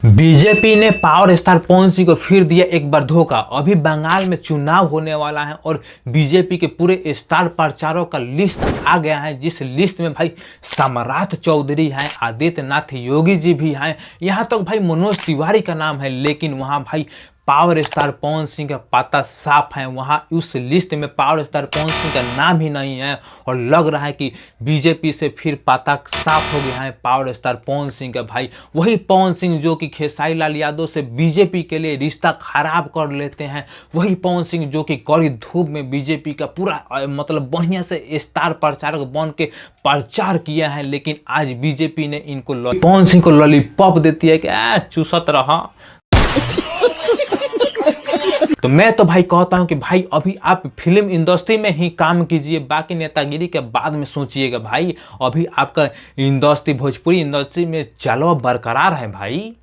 BJP ने power star Pawan Singh को फिर दिया एक बार धोखा। अभी बंगाल में चुनाव होने वाला है और बीजेपी के पूरे स्टार प्रचारकों का लिस्ट आ गया है, जिस लिस्ट में भाई सम्राट चौधरी हैं, आदित्यनाथ योगी जी भी हैं, यहाँ तक भाई मनोज तिवारी का नाम है। लेकिन वहाँ भाई पावर स्टार पवन सिंह का पता साफ है, वहाँ उस लिस्ट में पावर स्टार पवन सिंह का नाम ही नहीं है। और लग रहा है कि बीजेपी से फिर पता साफ हो गया है पावर स्टार पवन सिंह का। भाई वही पवन सिंह जो कि खेसारी लाल यादव से बीजेपी के लिए रिश्ता खराब कर लेते हैं, वही पवन सिंह जो कि कड़ी धूप में बीजेपी का पूरा मतलब बढ़िया से स्टार प्रचारक बन के प्रचार किया है। लेकिन आज बीजेपी ने इनको पवन सिंह को लॉलीपॉप देती है कि चूसत रहा। तो मैं तो भाई कहता हूं कि भाई अभी आप फिल्म इंडस्ट्री में ही काम कीजिए, बाकी नेतागिरी के बाद में सोचिएगा। भाई अभी आपका इंडस्ट्री भोजपुरी इंडस्ट्री में चलो बरकरार है भाई।